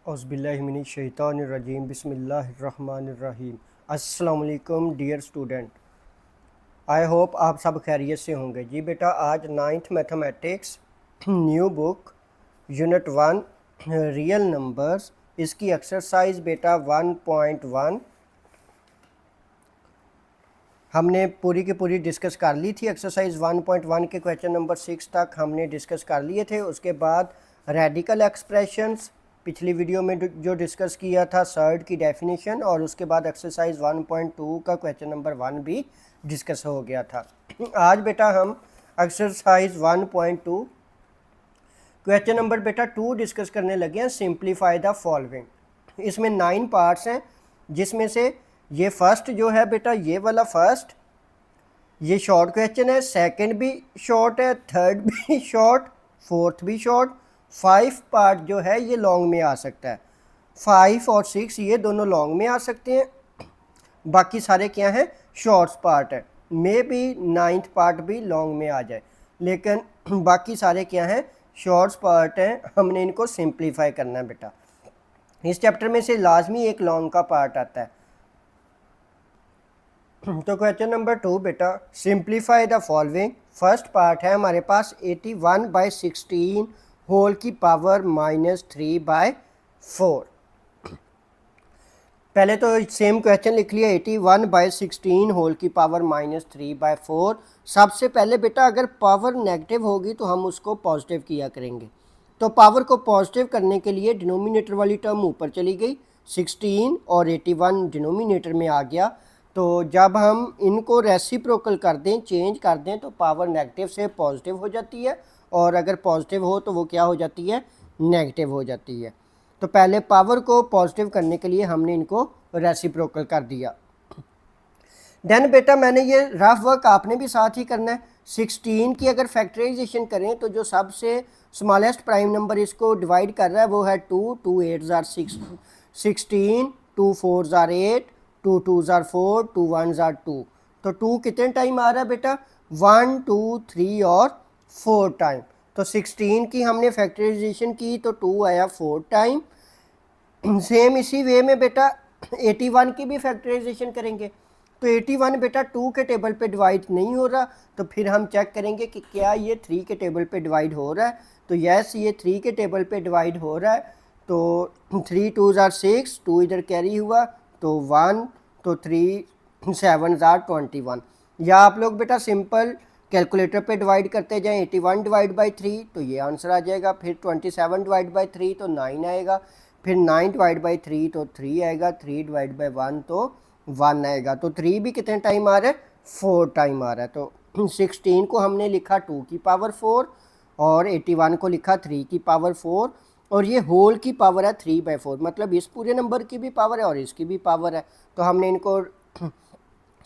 औज़ुबिल्लाहिमिनश्शैतानिर्रजीम बिस्मिल्लाहिर्रहमानिर्रहीम। अस्सलाम वालेकुम डियर स्टूडेंट, आई होप आप सब खैरियत से होंगे। जी बेटा, आज 9th mathematics new book unit 1 real numbers, इसकी एक्सरसाइज बेटा 1.1 हमने पूरी की पूरी डिस्कस कर ली थी। एक्सरसाइज 1.1 के क्वेश्चन नंबर 6 तक हमने डिस्कस कर लिए थे। उसके बाद रेडिकल एक्सप्रेशंस पिछली वीडियो में जो डिस्कस किया था, सर्ड की डेफिनेशन, और उसके बाद एक्सरसाइज 1.2 का क्वेश्चन नंबर 1 भी डिस्कस हो गया था। आज बेटा हम एक्सरसाइज 1.2 क्वेश्चन नंबर बेटा 2 डिस्कस करने लगे हैं। Simplify the following. इसमें 9 पार्ट्स हैं, जिसमें से ये फर्स्ट जो है बेटा, ये वाला फर्स्ट, ये शॉर्ट क्वेश्चन है। सेकंड भी शॉर्ट है, थर्ड भी शॉर्ट, फोर्थ भी शॉर्ट। 5 पार्ट जो है ये लॉन्ग में आ सकता है। 5 और 6 ये दोनों लॉन्ग में आ सकते हैं, बाकी सारे क्या हैं, शॉर्ट्स पार्ट है। मे बी 9th पार्ट भी लॉन्ग में आ जाए, लेकिन बाकी सारे क्या हैं, शॉर्ट्स पार्ट हैं। हमने इनको सिंप्लीफाई करना है बेटा। इस चैप्टर में से लाजमी एक लॉन्ग का पार्ट आता है। तो क्वेश्चन नंबर 2 बेटा, simplify the following. First part है हमारे पास 81/16 होल की पावर -3/4। पहले तो सेम क्वेश्चन लिख लिया, 81/16 होल की पावर -3/4। सबसे पहले बेटा अगर पावर नेगेटिव होगी तो हम उसको पॉजिटिव किया करेंगे। तो पावर को पॉजिटिव करने के लिए डिनोमिनेटर वाली टर्म ऊपर चली गई, 16 और 81 डिनोमिनेटर में आ गया। तो जब हम इनको रेसिप्रोकल कर दें, चेंज कर दें, तो पावर नेगेटिव से पॉजिटिव हो जाती है, और अगर पॉजिटिव हो तो वो क्या हो जाती है, नेगेटिव हो जाती है। तो पहले पावर को पॉजिटिव करने के लिए हमने इनको रेसिप्रोकल कर दिया। देन बेटा मैंने ये रफ वर्क आपने भी साथ ही करना है। 16 की अगर फैक्टराइजेशन करें तो जो सबसे स्मॉलेस्ट प्राइम नंबर इसको डिवाइड कर रहा है वो है 2, 2 8 ज़ार 16, 2 4 ज़ार 8, 2 2 ज़ार 4, 2 1 ज़ार 2। तो 2 कितने टाइम आ रहा है बेटा, 1 2 3 और 4 टाइम। तो 16 की हमने फैक्टराइजेशन की तो 2 आया 4 टाइम। सेम इसी वे में बेटा 81 की भी फैक्टराइजेशन करेंगे। तो 81 बेटा 2 के टेबल पे डिवाइड नहीं हो रहा, तो फिर हम चेक करेंगे कि क्या ये 3 के टेबल पे डिवाइड हो रहा है। तो यस, ये 3 के टेबल पे डिवाइड हो रहा है। तो 3 2 ज़ार 6, 2 इधर कैरी हुआ तो 1, तो 3 7 ज़ार 21। या आप लोग बेटा सिंपल कैलकुलेटर पे डिवाइड करते जाएं, 81 डिवाइड बाई 3 तो ये आंसर आ जाएगा। फिर 27 डिवाइड बाई 3 तो 9 आएगा। फिर 9 डिवाइड बाई 3 तो 3 आएगा। 3 डिवाइड बाई 1 तो 1 आएगा। तो 3 भी कितने टाइम आ रहा है, 4 टाइम आ रहा है। तो 16 को हमने लिखा 2 की पावर 4, और 81 को लिखा 3 की पावर 4, और ये होल की पावर है 3/4, मतलब इस पूरे नंबर की भी पावर है और इसकी भी पावर है। तो हमने इनको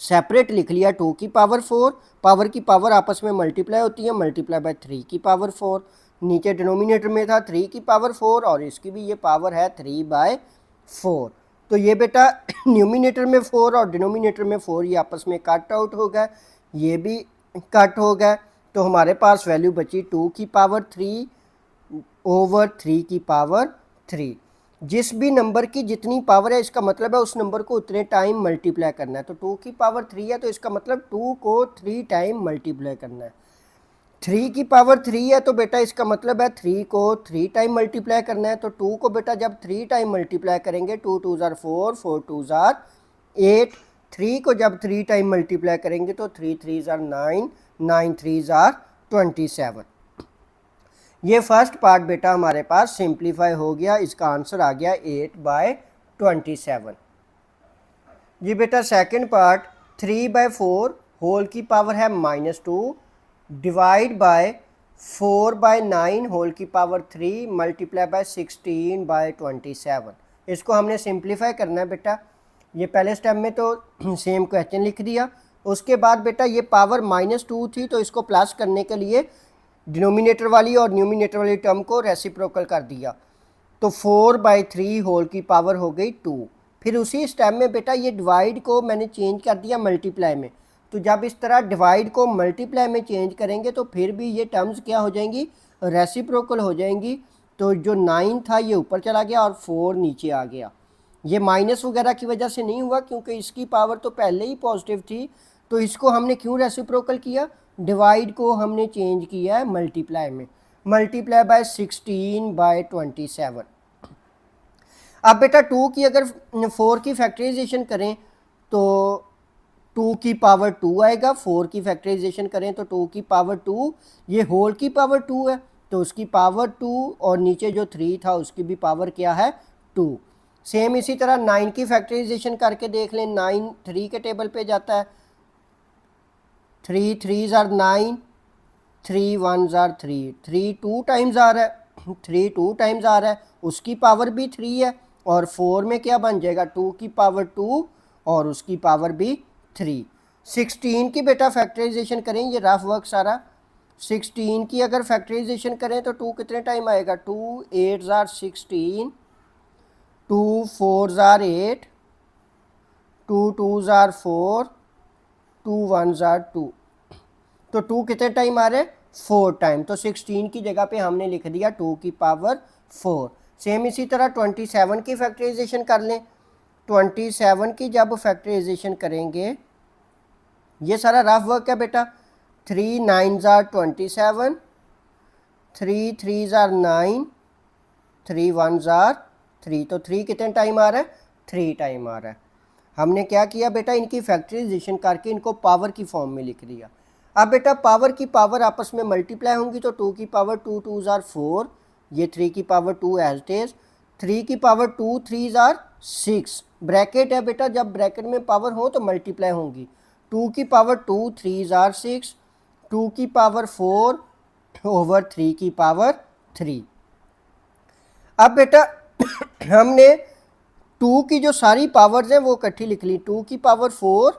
सेपरेट लिख लिया, 2 की पावर 4, पावर की पावर आपस में मल्टीप्लाई होती है, मल्टीप्लाई बाय 3 की पावर 4। नीचे डिनोमिनेटर में था 3 की पावर 4, और इसकी भी ये पावर है 3/4। तो ये बेटा न्यूमिनेटर में 4 और डिनोमिनेटर में 4 ये आपस में कट आउट हो गया, ये भी कट हो गया। तो हमारे पास वैल्यू बची 2 की पावर 3 ओवर 3 की पावर 3। जिस भी नंबर की जितनी पावर है, इसका मतलब है उस नंबर को उतने टाइम मल्टीप्लाई करना है। तो 2 की पावर 3 है तो इसका मतलब 2 को 3 टाइम मल्टीप्लाई करना है। 3 की पावर 3 है तो बेटा इसका मतलब है 3 को 3 टाइम मल्टीप्लाई करना है। तो 2 को बेटा जब 3 टाइम मल्टीप्लाई करेंगे, 2 2 ज़ार 4, 4 2 ज़ार 8। 3 को जब 3 टाइम मल्टीप्लाई करेंगे तो 3 3 ज़ार 9, 9 3 ज़ार 27। ये फर्स्ट पार्ट बेटा हमारे पास सिंप्लीफाई हो गया, इसका आंसर आ गया 8/27। जी बेटा सेकंड पार्ट, 3/4 होल की पावर है -2 डिवाइड बाय 4/9 होल की पावर 3 मल्टीप्लाई बाय 16/27। इसको हमने सिंप्लीफाई करना है बेटा। ये पहले स्टेप में तो सेम क्वेश्चन लिख दिया। उसके बाद बेटा ये पावर -2 थी तो इसको प्लस करने के लिए डिनोमिनेटर वाली और न्यूमिनेटर वाली टर्म को रेसिप्रोकल कर दिया। तो 4/3 होल की पावर हो गई 2। फिर उसी स्टेप में बेटा ये डिवाइड को मैंने चेंज कर दिया मल्टीप्लाई में। तो जब इस तरह डिवाइड को मल्टीप्लाई में चेंज करेंगे तो फिर भी ये टर्म्स क्या हो जाएंगी, रेसिप्रोकल हो जाएंगी। तो जो 9 था ये ऊपर चला गया और 4 नीचे आ गया। ये माइनस वगैरह की वजह से नहीं हुआ क्योंकि इसकी पावर तो पहले ही पॉजिटिव थी। तो इसको हमने क्यों रेसिप्रोकल किया, डिवाइड को हमने चेंज किया है मल्टीप्लाई में, मल्टीप्लाई बाय 16/27। अब बेटा 2 की अगर 4 की फैक्टराइजेशन करें तो 2 की पावर 2 आएगा, 4 की फैक्टराइजेशन करें तो 2 की पावर 2, ये होल की पावर 2 है तो उसकी पावर 2, और नीचे जो 3 था उसकी भी पावर क्या है 2। सेम इसी तरह 9 की फैक्टराइजेशन करके देख लें, 9 3 के टेबल पे जाता है, 3 3s are 9, 3 1s are 3, 3 2 times आ रहा है, 3 2 टाइम्स आ रहा है, उसकी पावर भी 3 है, और 4 में क्या बन जाएगा 2 की पावर 2 और उसकी पावर भी 3। 16 की बेटा फैक्टराइजेशन करें, ये रफ वर्क सारा, 16 की अगर फैक्टराइजेशन करें तो 2 कितने टाइम आएगा, 2 8s are 16, 2 4s are 8, 2 2s are 4, 2 1s are 2, तो 2 कितने टाइम आ रहे हैं 4 टाइम, तो 16 की जगह पे हमने लिख दिया 2 की पावर 4। सेम इसी तरह 27 की फैक्टराइजेशन कर लें, 27 की जब फैक्टराइजेशन करेंगे, ये सारा रफ वर्क है बेटा, 3 9s are 27, 3 3s are 9, 3 1s are 3, तो 3 कितने टाइम आ रहा है 3 टाइम आ रहा है। हमने क्या किया बेटा, इनकी फैक्टराइजेशन करके इनको पावर की फॉर्म में लिख दिया। अब बेटा पावर की पावर आपस में मल्टीप्लाई होंगी तो 2 की पावर 2 2s are 4, ये 3 की पावर 2 एज इट इज, 3 की पावर 2 3s are 6, ब्रैकेट है बेटा, जब ब्रैकेट में पावर हो तो मल्टीप्लाई होंगी, 2 की पावर 2 3s are 6, 2 की पावर 4 ओवर 3 की पावर 3। अब बेटा हमने 2 की जो सारी पावर्स हैं वो इकट्ठी लिख ली, 2 की पावर 4,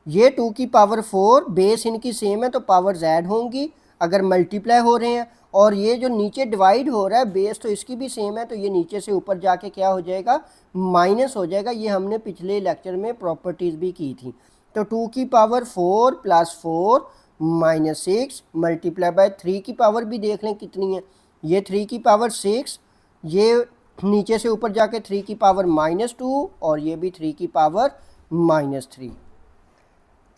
ये 2 की पावर 4, बेस इनकी सेम है तो पावर्स ऐड होंगी अगर मल्टीप्लाई हो रहे हैं, और ये जो नीचे डिवाइड हो रहा है बेस तो इसकी भी सेम है तो ये नीचे से ऊपर जाके क्या हो जाएगा माइनस हो जाएगा। ये हमने पिछले लेक्चर में प्रॉपर्टीज़ भी की थी। तो 2 की पावर 4 + 4 -6 मल्टीप्लाई बाय 3 की पावर भी देख लें कितनी है, ये 3 की पावर 6, ये नीचे से ऊपर जाके 3 की पावर -2 और ये भी 3 की पावर -3।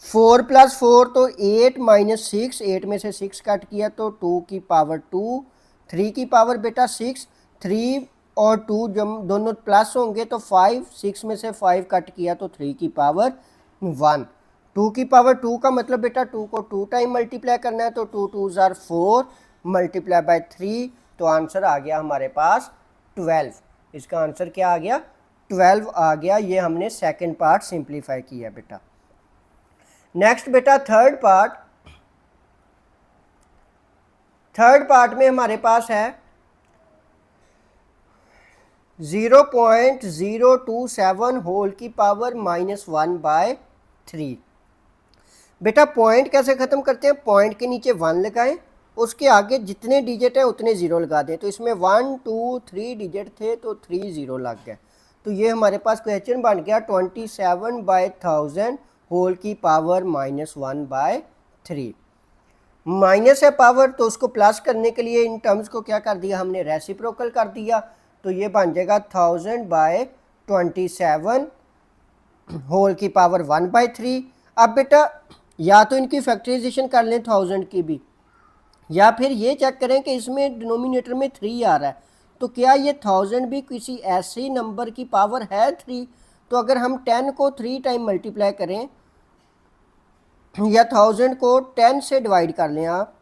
4 + 4 तो 8 -6, 8 में से 6 कट किया तो 2 की पावर 2, 3 की पावर बेटा 6, 3 और 2 जब दोनों प्लस होंगे तो 5, 6 में से 5 कट किया तो 3 की पावर 1। 2 की पावर 2 का मतलब बेटा 2 को 2 टाइम मल्टीप्लाई करना है तो 2 2s are 4 मल्टीप्लाई बाय 3, तो आंसर आ गया हमारे पास 12। इसका आंसर क्या आ गया 12 आ गया। ये हमने सेकंड पार्ट सिंप्लीफाई किया बेटा। नेक्स्ट बेटा थर्ड पार्ट में हमारे पास है 0.027 होल की पावर -1/3। बेटा पॉइंट कैसे ख़त्म करते हैं, पॉइंट के नीचे 1 लगाएं, उसके आगे जितने डिजिट है उतने ज़ीरो लगा दें, तो इसमें 1 2 3 डिजिट थे तो 3 ज़ीरो लग गए, तो ये हमारे पास क्वेश्चन बन गया 27/1000 होल की पावर -1/3। माइनस है पावर तो उसको प्लस करने के लिए इन टर्म्स को क्या कर दिया हमने रेसिप्रोकल कर दिया, तो ये बन जाएगा 1000/27 होल की पावर 1/3। अब बेटा या तो इनकी फैक्टराइजेशन कर लें 1000 की भी, या फिर ये चेक करें कि इसमें डिनोमिनेटर में 3 आ रहा है तो क्या ये 1000 भी किसी ऐसे नंबर की पावर है 3। तो अगर हम 10 को 3 टाइम मल्टीप्लाई करें या 1000 को 10 से डिवाइड कर लें आप,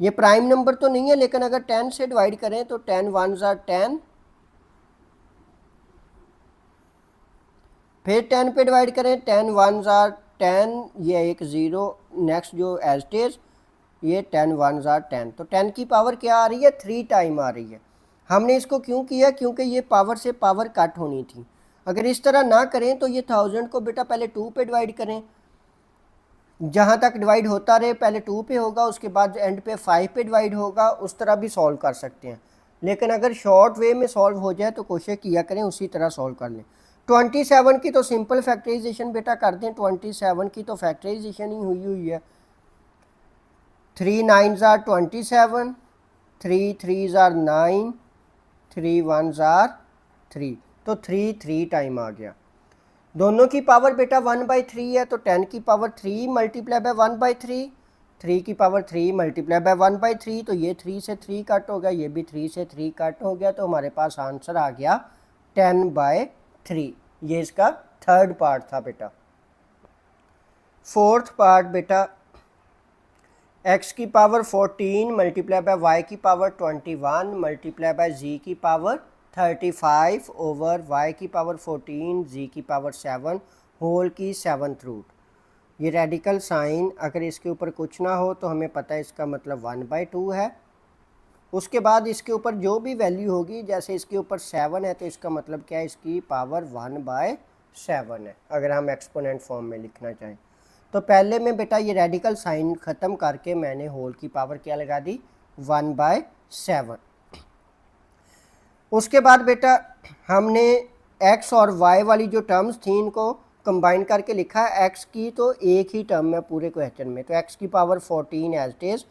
ये प्राइम नंबर तो नहीं है लेकिन अगर 10 से डिवाइड करें तो 10 1s are 10, फिर 10 पे डिवाइड करें 10 1s are 10, ये एक ज़ीरो, नेक्स्ट जो एज इट इज ये 10 1s are 10, तो 10 की पावर क्या आ रही है 3 टाइम आ रही है। हमने इसको क्यों किया, क्योंकि ये पावर से पावर कट होनी थी। अगर इस तरह ना करें तो ये 1000 को बेटा पहले 2 पे डिवाइड करें, जहाँ तक डिवाइड होता रहे पहले 2 पे होगा उसके बाद एंड पे 5 पे डिवाइड होगा, उस तरह भी सॉल्व कर सकते हैं। लेकिन अगर शॉर्ट वे में सॉल्व हो जाए तो कोशिश किया करें उसी तरह सॉल्व कर लें। 27 की तो सिंपल फैक्टराइजेशन बेटा कर दें, 27 की तो फैक्टराइजेशन ही हुई है, 3 9s are 27, 3 3 ज़ार 9, 3 1 ज़ार 3, तो 3 3 टाइम आ गया। दोनों की पावर बेटा 1/3 है, तो 10 की पावर 3 मल्टीप्लाई बाय 1/3, 3 की पावर 3 मल्टीप्लाई बाय 1/3, तो ये 3 से 3 कट हो गया, ये भी 3 से 3 कट हो गया, तो हमारे पास आंसर आ गया 10/3। ये इसका थर्ड पार्ट था बेटा। फोर्थ पार्ट बेटा, x की पावर 14 मल्टीप्लाई बाय y की पावर 21 मल्टीप्लाई बाय z की पावर 35 ओवर y की पावर 14 z की पावर 7 होल की 7th रूट। ये रेडिकल साइन अगर इसके ऊपर कुछ ना हो तो हमें पता है इसका मतलब 1/2 है। उसके बाद इसके ऊपर जो भी वैल्यू होगी, जैसे इसके ऊपर 7 है तो इसका मतलब क्या है, इसकी पावर 1/7 है अगर हम एक्सपोनेंट फॉर्म में लिखना चाहें। तो पहले में बेटा ये रेडिकल साइन ख़त्म करके मैंने होल की पावर क्या लगा दी, 1/7। उसके बाद बेटा हमने x और y वाली जो टर्म्स थी इनको कंबाइन करके लिखा है। x की तो एक ही टर्म है पूरे क्वेश्चन में, तो x की power 14 as it is,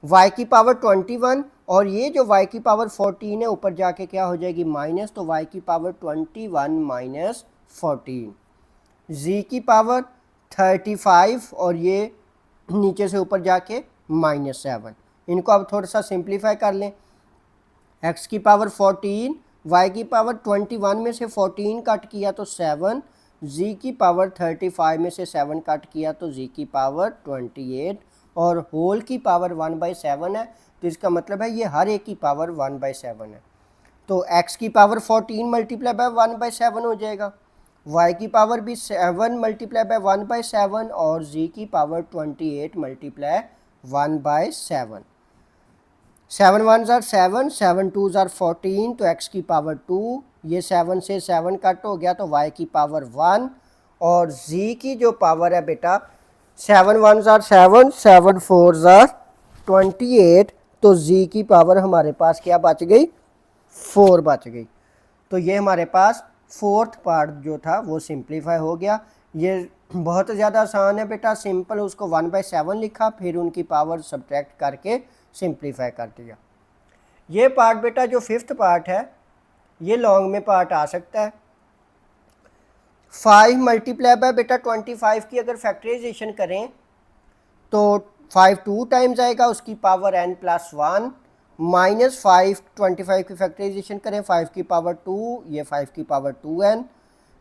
y की पावर 21, और ये जो y की पावर 14 है ऊपर जाके क्या हो जाएगी माइनस, तो y की पावर 21 माइनस 14, z की पावर 35 और ये नीचे से ऊपर जाके -7। इनको अब थोड़ा सा सिंप्लीफाई कर लें। x की पावर 14, y की पावर 21 में से 14 कट किया तो 7, z की पावर 35 में से 7 कट किया तो z की पावर 28, और होल की पावर 1/7 है, तो इसका मतलब है ये हर एक की पावर 1/7 है। तो x की पावर 14 मल्टीप्लाई बाय 1/7 हो जाएगा, y की पावर भी 7 मल्टीप्लाई बाय 1/7, और z की पावर 28 मल्टीप्लाई 1/7। 7 1 ज़ार 7, 7 2 ज़ार 14, तो x की पावर 2, ये 7 से 7 कट हो गया तो y की पावर 1, और z की जो पावर है बेटा 7 1 ज़ार 7, 7 4 ज़ार 28, तो z की पावर हमारे पास क्या बच गई, 4 बच गई। तो ये हमारे पास फोर्थ पार्ट जो था वो सिंप्लीफाई हो गया। ये बहुत ज़्यादा आसान है बेटा, सिंपल उसको 1/7 लिखा, फिर उनकी पावर सब्ट्रैक्ट करके सिंप्लीफाई कर दिया। ये पार्ट बेटा जो फिफ्थ पार्ट है ये लॉन्ग में पार्ट आ सकता है। 5 मल्टीप्लाई बाय बेटा 25 की अगर फैक्टराइजेशन करें तो 5 2 टाइम्स आएगा, उसकी पावर n+1, -5 25 की फैक्टराइजेशन करें 5 की पावर 2, ये 5 की पावर 2n,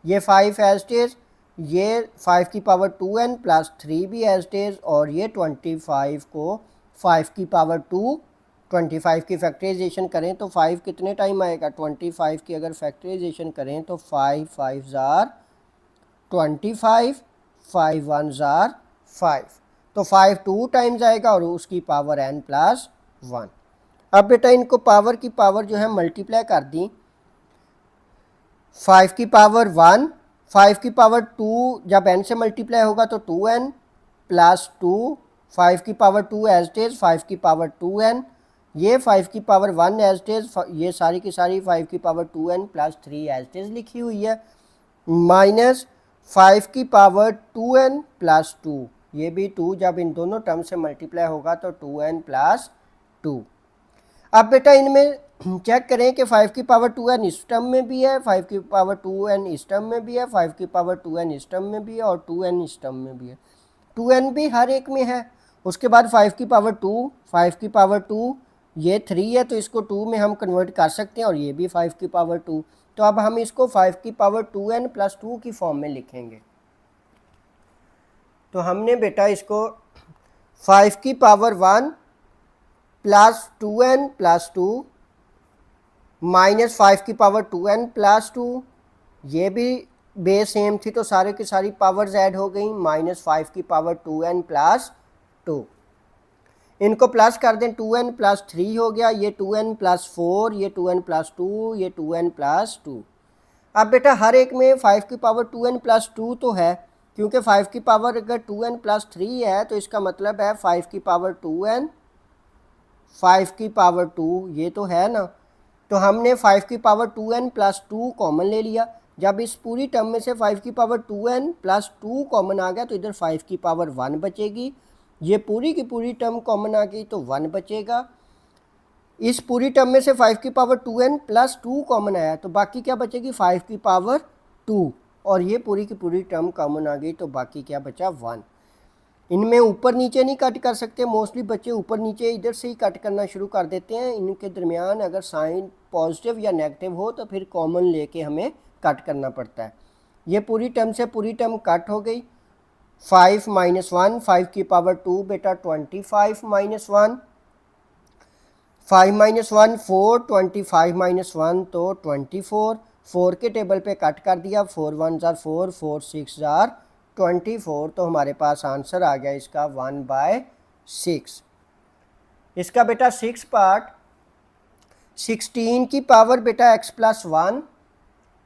ये 5 एज इज, ये 5 की पावर 2n प्लस 3 भी एज इज, और ये 25 को 5 की पावर 2 25 की फैक्टराइजेशन करें तो 5 कितने टाइम आएगा, 25 की अगर फैक्टराइजेशन करें तो 5 5 ज़ार 25, 5 1 ज़ार 5, तो 5 2 टाइम्स आएगा और उसकी पावर n+1। अब बेटा इनको पावर की पावर जो है मल्टीप्लाई कर दी, 5 की पावर 1, 5 की पावर 2 जब n से मल्टीप्लाई होगा तो 2n प्लस 2, 5 की पावर 2 एज इट इज, 5 की पावर 2n, ये 5 की पावर 1 एज इट इज, ये सारी की सारी 5 की power 2n plus 3 as it is लिखी हुई है, माइनस 5 की पावर 2n प्लस 2, ये भी 2 जब इन दोनों टर्म से मल्टीप्लाई होगा तो 2n प्लस 2। अब बेटा इनमें चेक करें कि 5 की पावर 2n इस टर्म में भी है, 5 की पावर 2n इस टर्म में भी है, 5 की पावर 2n इस टर्म में भी है, और 2n इस टर्म में भी है, 2n भी हर एक में है। उसके बाद 5 की पावर 2, 5 की पावर 2, ये 3 है तो इसको 2 में हम कन्वर्ट कर सकते हैं, और ये भी 5 की पावर 2, तो अब हम इसको 5 की पावर 2n प्लस 2 की फॉर्म में लिखेंगे। तो हमने बेटा इसको 5 की power 1 plus 2n plus 2 minus 5 की पावर 2n प्लस 2, ये भी बेस सेम थी तो सारे की सारी पावर्स ऐड हो गई, -5 की पावर 2n प्लस 2, इनको प्लस कर दें 2n प्लस 3 हो गया, ये 2n प्लस 4, ये 2n प्लस 2, ये 2n प्लस 2। अब बेटा हर एक में 5 की पावर 2n प्लस 2 तो है, क्योंकि 5 की पावर अगर 2n प्लस 3 है तो इसका मतलब है 5 की पावर 2n, 5 की पावर 2, ये तो है ना, तो हमने 5 की पावर 2n प्लस 2 कॉमन ले लिया। जब इस पूरी टर्म में से 5 की पावर 2n प्लस 2 कॉमन आ गया तो इधर 5 की पावर 1 बचेगी, ये पूरी की पूरी टर्म कॉमन आ गई तो 1 बचेगा। इस पूरी टर्म में से 5 की पावर 2n प्लस 2 कॉमन आया, तो बाकी क्या बचेगी 5 की पावर 2, और ये पूरी की पूरी टर्म कॉमन आ गई, तो बाकी क्या बचा 1। इनमें ऊपर नीचे नहीं कट कर सकते, मोस्टली बच्चे ऊपर नीचे इधर से ही कट करना शुरू कर देते हैं। इनके दरमियान अगर साइन पॉजिटिव या नेगेटिव हो तो फिर कॉमन लेके हमें कट करना पड़ता है। ये पूरी टर्म से पूरी टर्म कट हो गई। 5 माइनस 1, 5 की पावर 2 बेटा 25 माइनस 1, 5 माइनस 1 4, 25 माइनस 1 तो 24, 4 के टेबल पे कट कर दिया, 4 1 जार 4, 4 6 जार 24, तो हमारे पास आंसर आ गया इसका 1/6। इसका बेटा 6 पार्ट, 16 की पावर बेटा x प्लस 1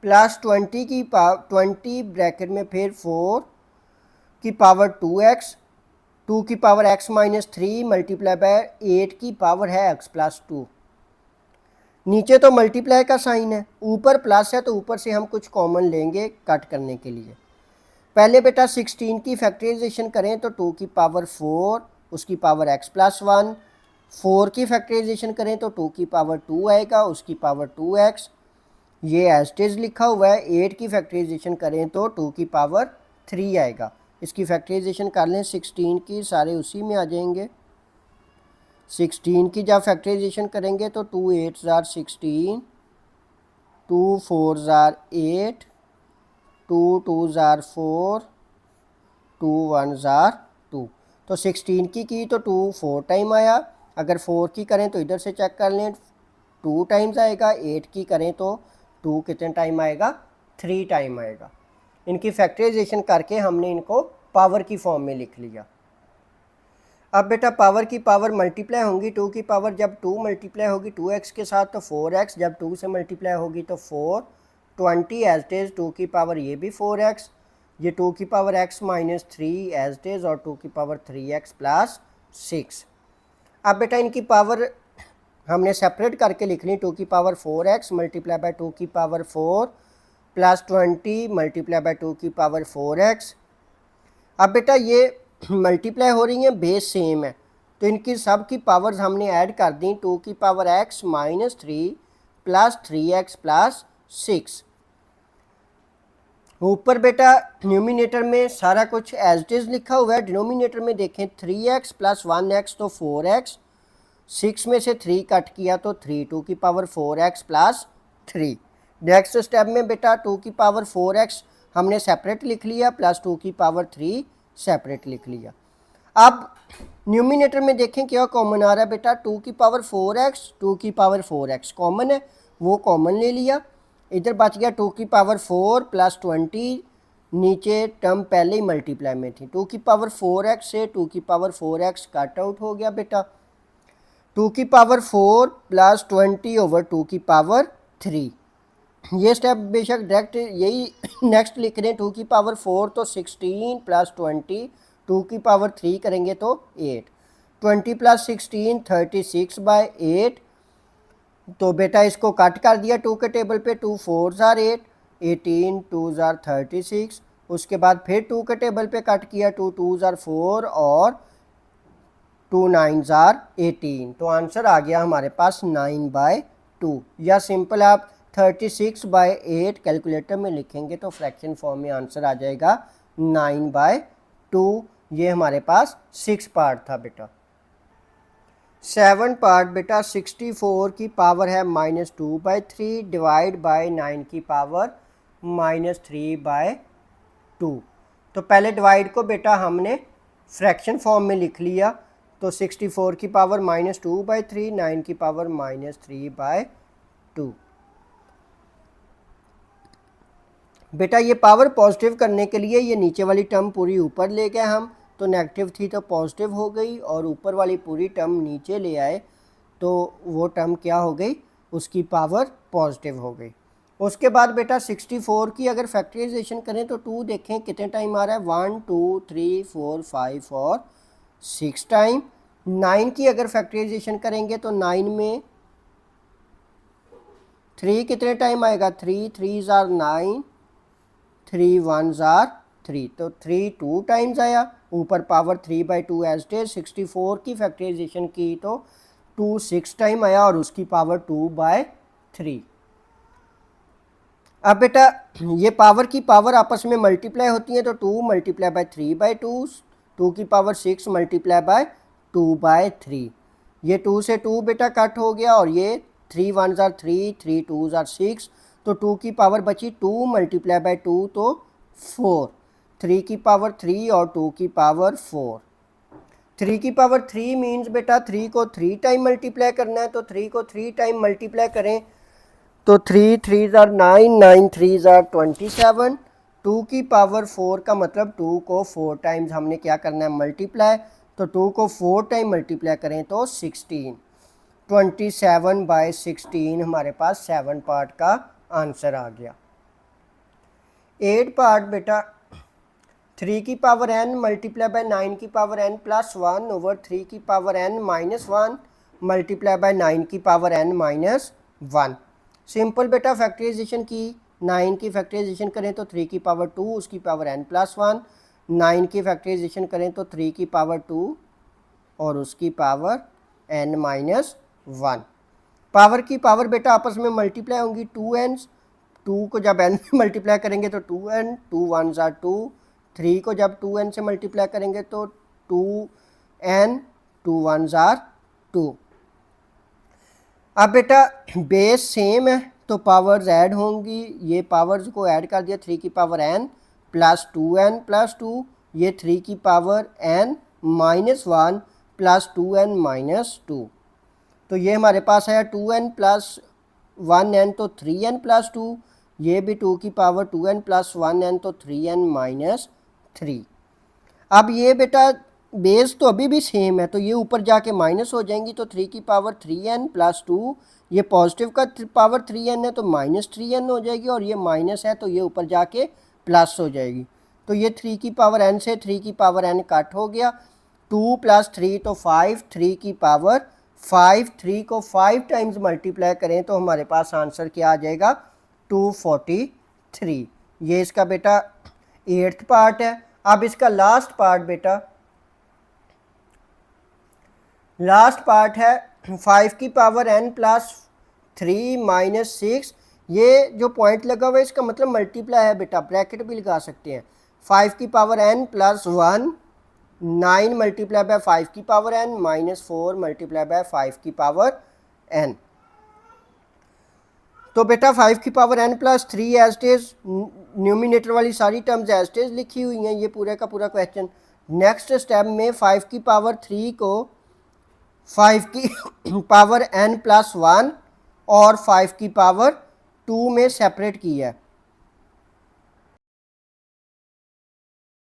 प्लस 20 की पावर 20 ब्रैकेट में फिर 4 की पावर 2x, 2 की power x minus 3 multiply by 8 की पावर है x प्लस 2। नीचे तो मल्टीप्लाई का साइन है, ऊपर प्लस है, तो ऊपर से हम कुछ कॉमन लेंगे कट करने के लिए। पहले बेटा 16 की फैक्टराइजेशन करें तो 2 की पावर 4 उसकी पावर x प्लस 1, 4 की फैक्टराइजेशन करें तो 2 की पावर 2 आएगा उसकी पावर 2x, ये एज इट इज लिखा हुआ है। 8 की फैक्टराइजेशन करें तो 2 की पावर 3 आएगा। इसकी फैक्टराइजेशन कर लें 16 की, सारे उसी में आ जाएंगे। 16 की जब फैक्टराइजेशन करेंगे तो 2 8 जार 16, 2 4 जार 8, 2 2 जार 4, 2 1 जार 2। तो 16 की तो 2 4 टाइम आया, अगर 4 की करें तो इधर से चेक कर लें 2 टाइम्स आएगा, 8 की करें तो 2 कितने टाइम आएगा 3 टाइम आएगा। इनकी फैक्टराइजेशन करके हमने इनको पावर की फॉर्म में लिख लिया। अब बेटा पावर की पावर मल्टीप्लाई होंगी, 2 की पावर जब 2 मल्टीप्लाई होगी 2x के साथ तो 4x, जब 2 से मल्टीप्लाई होगी तो 4, 20 एज इट इज, 2 की पावर ये भी 4x, ये 2 की power x minus 3 as it is, और 2 की पावर 3x प्लस 6। अब बेटा इनकी पावर हमने सेपरेट करके लिखनी, 2 की पावर 4x मल्टीप्लाई बाय 2 की पावर 4 प्लस 20 मल्टीप्लाई बाय 2 की पावर 4x। अब बेटा ये मल्टीप्लाई हो रही हैं, बेस सेम है, तो इनकी सब की पावर्स हमने ऐड कर दी, 2 की power x minus 3 plus 3x plus 6। ऊपर बेटा न्यूमिनेटर में सारा कुछ एज इट इज लिखा हुआ है, डिनोमिनेटर में देखें 3x प्लस 1x तो 4x, 6 में से 3 कट किया तो 3, 2 की power 4x plus 3। Next step में बेटा 2 की पावर 4x हमने सेपरेट लिख लिया, प्लस 2 की पावर 3 सेपरेट लिख लिया। अब न्यूमिनेटर में देखें क्या कॉमन आ रहा है बेटा, 2 की पावर 4x, 2 की पावर 4x कॉमन है, वो कॉमन ले लिया। इधर बच गया 2 की पावर 4 प्लस 20, नीचे टर्म पहले ही मल्टीप्लाई में थी, 2 की पावर 4x से 2 की पावर 4x कट आउट हो गया बेटा, 2 की पावर 4 प्लस 20 ओवर 2 की पावर 3। ये स्टेप बेशक डायरेक्ट यही नेक्स्ट लिख रहे हैं, 2 की पावर 4 तो 16 प्लस 20, 2 की पावर 3 करेंगे तो 8, 20 प्लस 16 36/8। तो बेटा इसको कट कर दिया 2 के टेबल पे, 2 4 जार 8, 18, 2 जार 36, उसके बाद फिर 2 के टेबल पे कट किया, 2 2 जार 4 और 2 9 जार 18, तो आंसर आ गया हमारे पास 9/2। या सिंपल आप 36/8 कैलकुलेटर में लिखेंगे तो फ्रैक्शन फॉर्म में आंसर आ जाएगा 9/2। ये हमारे पास 6 पार्ट था बेटा। 7 पार्ट बेटा 64 की पावर है -2/3 डिवाइड बाय 9 की पावर -3/2। तो पहले डिवाइड को बेटा हमने फ्रैक्शन फॉर्म में लिख लिया, तो 64 की पावर -2/3, 9 की पावर -3/2। बेटा ये पावर पॉजिटिव करने के लिए ये नीचे वाली टर्म पूरी ऊपर ले गए हम, तो नेगेटिव थी तो पॉजिटिव हो गई, और ऊपर वाली पूरी टर्म नीचे ले आए तो वो टर्म क्या हो गई, उसकी पावर पॉजिटिव हो गई। उसके बाद बेटा 64 की अगर फैक्टराइजेशन करें तो 2 देखें कितने टाइम आ रहा है, 1 2 3 4 5 और 6 टाइम। 9 की अगर फैक्टराइजेशन करेंगे तो 9 में 3 कितने टाइम आएगा, 3 3 जार 9, 3 1 जार 3, तो 3 2 टाइम्स आया, ऊपर पावर 3/2 एज इट इज। 64 की फैक्टराइजेशन की तो 2 6 टाइम आया और उसकी पावर 2/3। अब बेटा ये पावर की पावर आपस में मल्टीप्लाई होती है, तो 2 मल्टीप्लाई बाय 3/2, 2 की पावर 6 मल्टीप्लाई बाय 2/3। ये 2 से 2 बेटा कट हो गया और ये 3 1s are 3, 3 2s are 6, तो 2 की पावर बची 2 मल्टीप्लाई बाय 2 तो 4, 3 की पावर 3 और 2 की पावर 4। 3 की पावर 3 मीन्स बेटा 3 को 3 टाइम मल्टीप्लाई करना है, तो 3 को 3 टाइम मल्टीप्लाई करें तो 3 3s are 9, 9 3s are 27। 2 की पावर 4 का मतलब 2 को 4 टाइम्स हमने क्या करना है, मल्टीप्लाई, तो 2 को 4 टाइम मल्टीप्लाई करें तो 16। 27/16 हमारे पास 7 पार्ट का आंसर आ गया। 8 पार्ट बेटा 3 की पावर n मल्टीप्लाई बाय 9 की पावर n प्लस 1 ओवर 3 की power n minus 1 multiply by 9 की पावर n माइनस 1। सिंपल बेटा फैक्टराइजेशन की, 9 की फैक्टराइजेशन करें तो 3 की पावर 2 उसकी पावर n प्लस 1, 9 की फैक्टराइजेशन करें तो 3 की पावर 2 और उसकी पावर n माइनस 1। पावर की पावर बेटा आपस में मल्टीप्लाई होंगी 2n, 2 को जब n में मल्टीप्लाई करेंगे तो 2n, 2 1s are 2, 3 को जब 2n से मल्टीप्लाई करेंगे तो 2n, 2 1s are 2। अब बेटा बेस सेम है तो पावर्स ऐड होंगी, ये पावर्स को ऐड कर दिया, 3 की power n plus 2n plus 2, ये 3 की power n minus 1 plus 2n minus 2, तो ये हमारे पास है 2n प्लस 1n तो 3n प्लस 2, ये भी 2 की पावर 2n प्लस 1n तो 3n माइनस 3। अब ये बेटा बेस तो अभी भी सेम है तो ये ऊपर जाके माइनस हो जाएंगी, तो 3 की पावर 3n प्लस 2, ये पॉजिटिव का पावर 3n है तो माइनस 3n हो जाएगी, और ये माइनस है तो ये ऊपर जाके प्लस हो जाएगी, तो ये 3 की पावर n से 3 की पावर n कट हो गया, 2 प्लस 3 तो 5, 3 की पावर 5, 3 को 5 टाइम्स मल्टीप्लाई करें तो हमारे पास आंसर क्या आ जाएगा, 243। ये इसका बेटा 8th पार्ट है। अब इसका लास्ट पार्ट बेटा, लास्ट पार्ट है 5 की पावर n प्लस 3 माइनस 6, ये जो पॉइंट लगा हुआ है इसका मतलब मल्टीप्लाई है बेटा, ब्रैकेट भी लगा सकते हैं। 5 की power n plus 1, 9 multiply by 5 की power n minus 4 multiply by 5 की पावर n, तो बेटा 5 की power n plus 3 as it is, numerator वाली सारी टर्म्स एज इट इज लिखी हुई हैं, ये पूरे का पूरा क्वेश्चन। नेक्स्ट स्टेप में 5 की पावर 3 को 5 की पावर n प्लस 1 और 5 की पावर 2 में सेपरेट किया है,